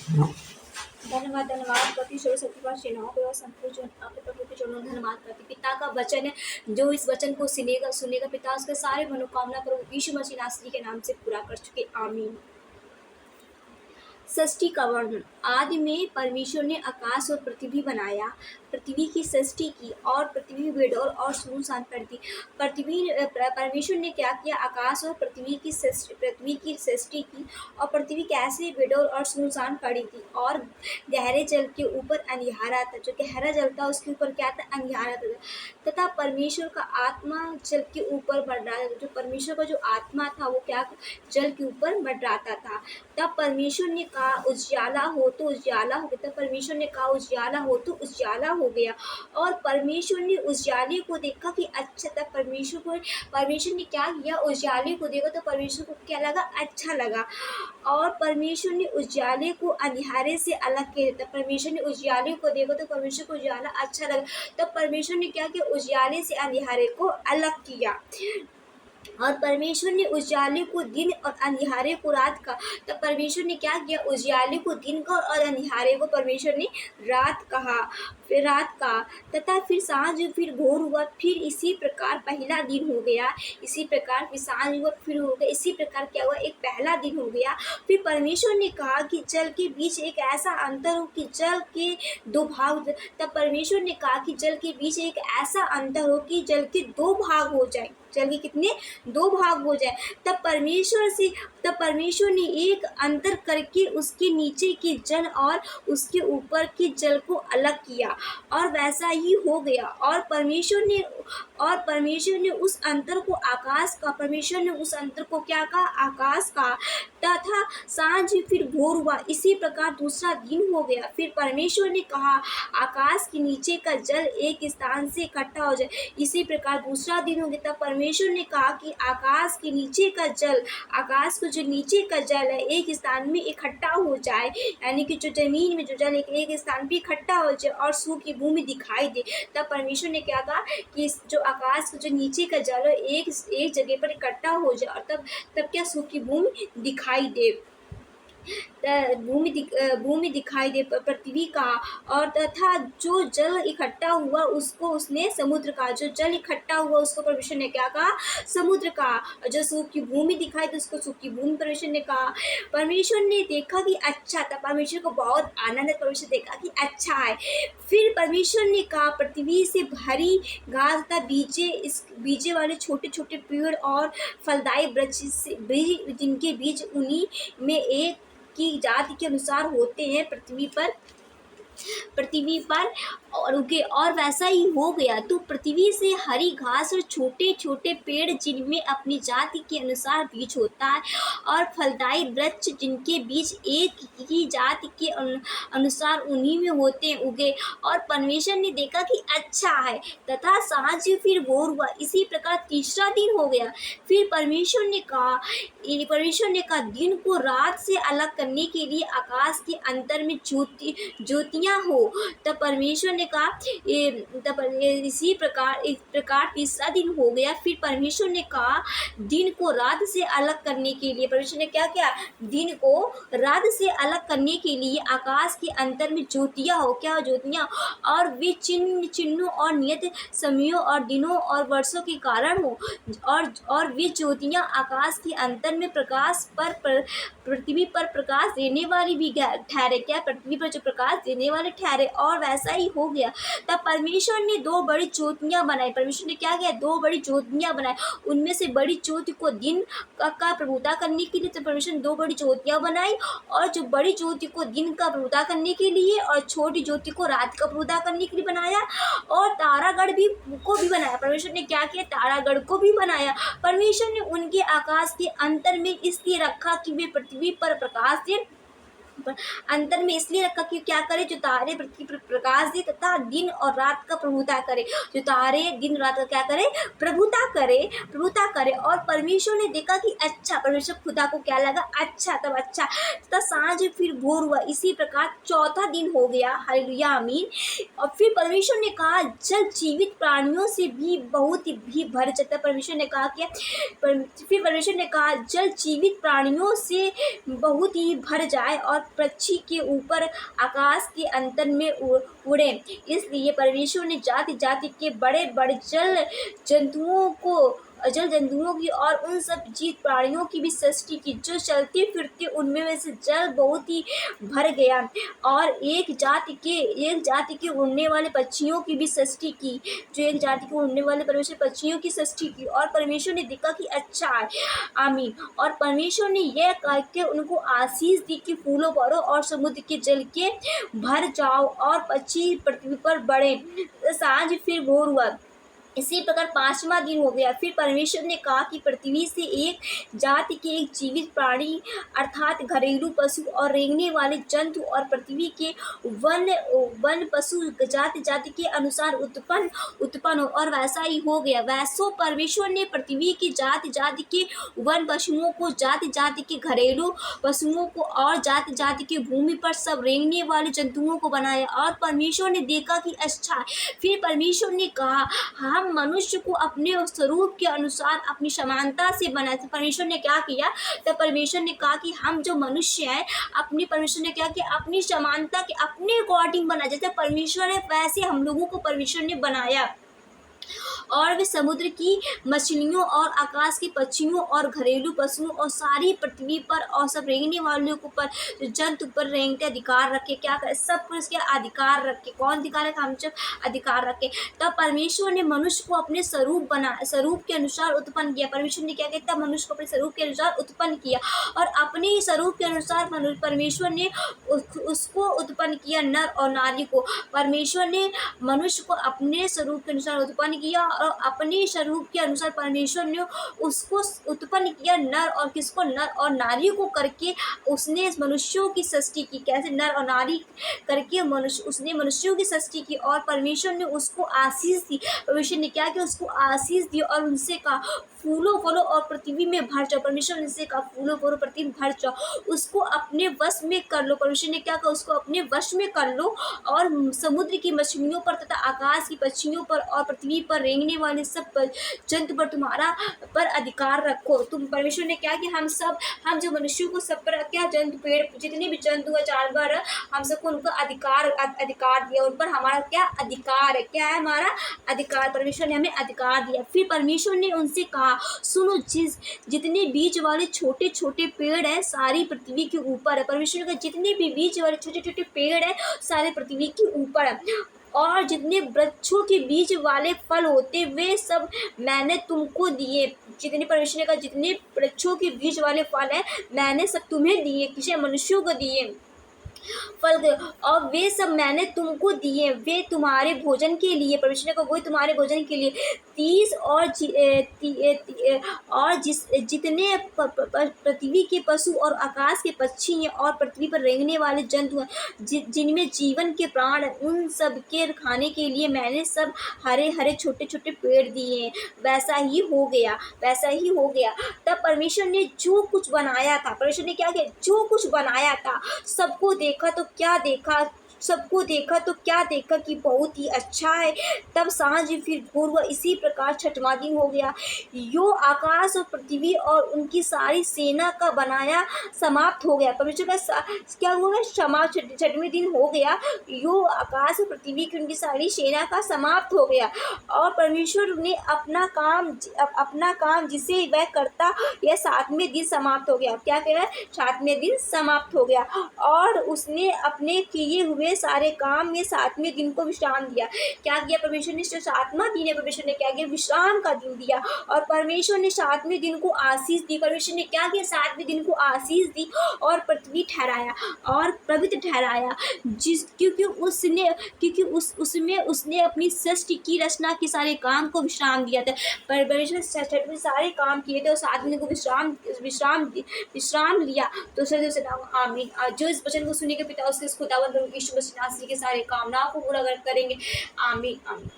धन्यवाद धन्यवाद प्रति सर्वशक्तिमान सेनाओं के और संपूर्ण जो आपके प्रभु के चरणों में धन्यवाद करती पिता का वचन है। जो इस वचन को सुनेगा सुनेगा पिता उसके सारे मनोकामना प्रभु यीशु मसीह नासरी के नाम से पूरा कर चुके। आमीन। सृष्टि का वर्णन। आदि में परमेश्वर ने आकाश और पृथ्वी बनाया, पृथ्वी की सृष्टि की और पृथ्वी बेडौल और सुनसान पड़ दी। परमेश्वर ने क्या किया? आकाश और पृथ्वी की सृष्टि की और पृथ्वी कैसे बेडौल और सुनसान पड़ी थी और गहरे जल के ऊपर अंधियारा था। जो गहरा जल था उसके ऊपर क्या था? अंधियारा था। तथा परमेश्वर का आत्मा जल के ऊपर मंडराता था। जो परमेश्वर का जो आत्मा था वो क्या? जल के ऊपर मंडराता था। तब परमेश्वर ने कहा उजियाला हो तो उजियाला हो गया। तब परमेश्वर ने कहा उजियाला हो तो उजियाला हो गया। और परमेश्वर ने उजियाले को देखा कि अच्छा। तब परमेश्वर ने क्या किया? उजियाले को देखा तो परमेश्वर को क्या लगा? अच्छा लगा। और परमेश्वर ने उजियाले को अंधियारे से अलग किया। तब परमेश्वर ने उजियाले को देखा तो परमेश्वर को उजियाला अच्छा लगा। तब परमेश्वर ने क्या किया? उजियाले से अंधियारे को अलग किया। और परमेश्वर ने उजियाले को दिन और अंधियारे को रात का। तब परमेश्वर ने क्या किया? उजियाले को दिन का और अंधियारे को परमेश्वर ने रात कहा, फिर रात का। तथा फिर सांझ फिर भोर हुआ। फिर इसी प्रकार पहला दिन हो गया। इसी प्रकार फिर सांझ हुआ फिर हो गया। इसी प्रकार क्या हुआ? एक पहला दिन हो गया। फिर परमेश्वर ने कहा कि जल के बीच एक ऐसा अंतर हो कि जल के दो भाग। तब परमेश्वर ने कहा कि जल के बीच एक ऐसा अंतर हो कि जल के दो भाग हो जाए। जल के कितने? दो भाग हो जाए। तब परमेश्वर ने एक अंतर करके उसके नीचे के जल और उसके ऊपर के जल को अलग किया और वैसा ही हो गया। और परमेश्वर ने उस अंतर को आकाश का। परमेश्वर ने उस अंतर को क्या कहा? आकाश का। तथा सांझ फिर भोर हुआ। इसी प्रकार दूसरा दिन हो गया। फिर परमेश्वर ने कहा आकाश के नीचे का जल एक स्थान से इकट्ठा हो जाए। इसी प्रकार दूसरा दिन हो गया। तब परमेश्वर ने कहा कि आकाश के नीचे का जल, आकाश का जो नीचे का जल है एक स्थान में इकट्ठा हो जाए। यानी कि जो जमीन में जो जल एक स्थान पे इकट्ठा हो जाए और सूखी भूमि दिखाई दे। तब परमेश्वर ने क्या कहा कि जो आकाश का जो नीचे का जल है एक जगह पर इकट्ठा हो जाए और तब क्या? सूखी भूमि दिखाई दे। भूमि दिखाई दे पृथ्वी का। और तथा जो जल इकट्ठा हुआ उसको उसने समुद्र का। जो जल इकट्ठा हुआ उसको परमेश्वर ने क्या कहा? समुद्र का। जो सूखी भूमि दिखाई दे उसको सूखी भूमि परमेश्वर ने कहा। परमेश्वर ने देखा कि अच्छा था। परमेश्वर को बहुत आनंद है। परमेश्वर देखा कि अच्छा है। फिर परमेश्वर ने कहा पृथ्वी से हरी घास तथा बीजे वाले छोटे छोटे पेड़ और फलदायी वृक्ष जिनके बीज उन्हीं में एक की जाति के अनुसार होते हैं पृथ्वी पर और उगे। और वैसा ही हो गया। तो पृथ्वी से हरी घास और छोटे छोटे पेड़ जिनमें अपनी जाति के अनुसार बीज होता है और फलदायी वृक्ष जिनके बीज एक ही जाति के अनुसार उन्हीं में होते हैं उगे। और परमेश्वर ने देखा कि अच्छा है। तथा सांझ फिर भोर हुआ। इसी प्रकार तीसरा दिन हो गया। फिर परमेश्वर ने कहा दिन को रात से अलग करने के लिए आकाश के अंतर में ज्योतियां हो। तब परमेश्वर ने कहा इस प्रकार तीसरा दिन हो गया। फिर परमेश्वर ने कहा दिन को रात से अलग करने के लिए। परमेश्वर ने क्या किया? दिन को रात से अलग करने के लिए आकाश के अंतर में ज्योतियां हो। क्या? ज्योतियां। और वे चिन्हों और नियत समयों और दिनों और वर्षों के कारण हो। और वे ज्योतियां आकाश के अंतर में प्रकाश पर पृथ्वी पर प्रकाश देने वाली भी ठहरे। क्या? पृथ्वी पर जो प्रकाश देने वाले ठहरे। और वैसा ही हो गया। तब परमेश्वर ने दो बड़ी ज्योतियां बनाई। परमेश्वर ने क्या किया? दो बड़ी ज्योतियां बनाई। उनमें से बड़ी ज्योति को दिन का प्रभुता करने के लिए परमेश्वर ने दो बड़ी ज्योतियां बनाई। और जो बड़ी ज्योति को दिन का प्रभुता करने के लिए और छोटी ज्योति को रात का प्रभुता करने के लिए बनाया। और तारागढ़ को भी बनाया। परमेश्वर ने क्या किया? तारागढ़ को भी बनाया। परमेश्वर ने उनके आकाश के अंतर में इसलिए रखा कि वे पृथ्वी पर प्रकाश दें। अंतर में इसलिए रखा कि क्या करे? जो तारे पृथ्वी पर प्रकाश दे तथा दिन और रात का प्रभुता करे। जो तारे दिन रात का क्या करे? प्रभुता करे। और परमेश्वर ने देखा कि अच्छा। परमेश्वर खुदा को क्या लगा? अच्छा। तब अच्छा तथा सांझ फिर भोर हुआ। इसी प्रकार चौथा दिन हो गया। हालेलुया आमीन। और फिर परमेश्वर ने कहा जल जीवित प्राणियों से भी बहुत ही भर जाता। परमेश्वर ने कहा कि फिर परमेश्वर ने कहा जल जीवित प्राणियों से बहुत ही भर जाए। और पक्षी के ऊपर आकाश के अंतर में उड़े। इसलिए परमेश्वर ने जाति जाति के बड़े बड़े जल जंतुओं की और उन सब जीव प्राणियों की भी सृष्टि की, जो चलते फिरते उनमें से जल बहुत ही भर गया। और एक जाति के उड़ने वाले पक्षियों की भी सृष्टि की, जो एक जाति के उड़ने वाले परमेश्वर पक्षियों की सृष्टि की। और परमेश्वर ने देखा कि अच्छा है। आमीन। और परमेश्वर ने यह कह के उनको आशीष दी कि फूलों बढ़ो और समुद्र के जल के भर जाओ और पक्षी पृथ्वी पर बढ़े। सांझ फिर भोर हुआ। इसी प्रकार 5वां दिन हो गया। फिर परमेश्वर ने कहा कि पृथ्वी से एक जाति के एक जीवित प्राणी अर्थात घरेलू पशु और रेंगने वाले जंतु और पृथ्वी के वन पशु जाति जाति के अनुसार उत्पन्न हो। और वैसा ही हो गया। वैसो परमेश्वर ने पृथ्वी की जाति जाति के वन पशुओं को, जाति जाति के घरेलू पशुओं को और जाति जाति के भूमि पर सब रेंगने वाले जंतुओं को बनाया। और परमेश्वर ने देखा कि अच्छा है। फिर परमेश्वर ने कहा, हम मनुष्य को अपने स्वरूप के अनुसार अपनी समानता से बनाए। तो परमेश्वर ने क्या किया? तो परमेश्वर ने कहा कि हम जो मनुष्य है परमेश्वर ने क्या किया? अपनी समानता के अपने अकॉर्डिंग बनाया। जैसे परमेश्वर है वैसे हम लोगों को परमेश्वर ने बनाया। और वे समुद्र की मछलियों और आकाश के पक्षियों और घरेलू पशुओं और सारी पृथ्वी पर और सब रेंगने वालों के ऊपर जंतु पर रेंगते अधिकार रखे। क्या करे? सब कुछ के अधिकार रखे। कौन अधिकार है? हम जब अधिकार रखे। तब परमेश्वर ने मनुष्य को अपने स्वरूप के अनुसार उत्पन्न किया। परमेश्वर ने क्या किया? तब मनुष्य को अपने स्वरूप के अनुसार उत्पन्न किया। और अपने ही स्वरूप के अनुसार परमेश्वर ने उसको उत्पन्न किया, नर और नारी को। परमेश्वर ने मनुष्य को अपने स्वरूप के अनुसार उत्पन्न किया और अपने स्वरूप के अनुसार परमेश्वर ने उसको उत्पन्न किया, नर और किसको? नर और नारी को करके उसने मनुष्यों की सृष्टि की। कैसे? नर और नारी करके उसने मनुष्यों की सृष्टि की। और परमेश्वर ने उसको आशीष दी। परमेश्वर ने क्या किया? उसको आशीष दी और उनसे कहा, फूलो फलो और पृथ्वी में भर जाओ। परमेश्वर ने कहा, फूलो फलो पृथ्वी में भर जाओ, उसको अपने वश में कर लो। परमेश्वर ने क्या कहा? उसको अपने वश में कर लो और समुद्र की मछलियों पर तथा आकाश की पक्षियों पर और पृथ्वी पर रेंगने वाले सब जंतु पर तुम्हारा पर अधिकार रखो। तुम परमेश्वर ने क्या कि हम जो मनुष्यों को सब पर क्या जंतु पेड़ जितने भी जंतु है जानवर है हम सबको उनका अधिकार दिया। उन पर हमारा क्या अधिकार है? क्या है हमारा अधिकार? परमेश्वर ने हमें अधिकार दिया। फिर परमेश्वर ने उनसे कहा, सुनो, जितने बीज वाले छोटे छोटे पेड़ है सारी पृथ्वी के ऊपर है। परमेश्वर का जितने भी बीज वाले छोटे छोटे पेड़ है सारे पृथ्वी के ऊपर है। और जितने वृक्षों के बीज वाले फल होते वे सब मैंने तुमको दिए। जितने परमेश्वर ने कहा जितने वृक्षों के बीज वाले फल है मैंने सब तुम्हें दिए। किसे? मनुष्यों को दिए फल। और वे सब मैंने तुमको दिए, वे तुम्हारे भोजन के लिए। परमेश्वर को वो तुम्हारे भोजन के लिए 30 और जितने पृथ्वी के पशु और आकाश के पक्षी हैं और पृथ्वी पर रेंगने वाले जंतु हैं जिनमें जीवन के प्राण हैं, उन सब के खाने के लिए मैंने सब हरे हरे छोटे छोटे पेड़ दिए हैं। वैसा ही हो गया, वैसा ही हो गया। तब परमेश्वर ने जो कुछ बनाया था, परमेश्वर ने क्या किया? जो कुछ बनाया था सबको देखा तो क्या देखा? सबको देखा तो क्या देखा कि बहुत ही अच्छा है। तब सांझ फिर भोर हुआ। इसी प्रकार 6वां दिन हो गया। यो आकाश और पृथ्वी और उनकी सारी सेना का बनाया समाप्त हो गया। परमेश्वर का क्या हुआ? 6वें दिन हो गया। यो आकाश और पृथ्वी की उनकी सारी सेना का समाप्त हो गया। और परमेश्वर ने अपना काम जिसे वह करता यह 7वें दिन समाप्त हो गया। क्या कह रहा है? 7वें दिन समाप्त हो गया। और उसने अपने किए हुए सारे काम में 7वें दिन को विश्राम दिया। क्या किया परमेश्वर ने? जो 7वां दिन है परमेश्वर ने क्या किया? विश्राम का दिन दिया। और परमेश्वर ने 7वें दिन को आशीष दी। परमेश्वर ने क्या किया? 7वें दिन को आशीष दी और पृथ्वी ठहराया और पवित्र ठहराया, क्योंकि उसमें उसने अपनी सृष्टि की रचना के सारे काम को विश्राम दिया था। परमेश्वर ने सारे काम किए थे और 7वें दिन को विश्राम लिया। तो सर आमीन। जो इस वचन को सुनेंगे पिता उसके खुदावंद यीशु मसीह नासरी के सारे कामनाओं को पूरा करेंगे। आमीन आमीन।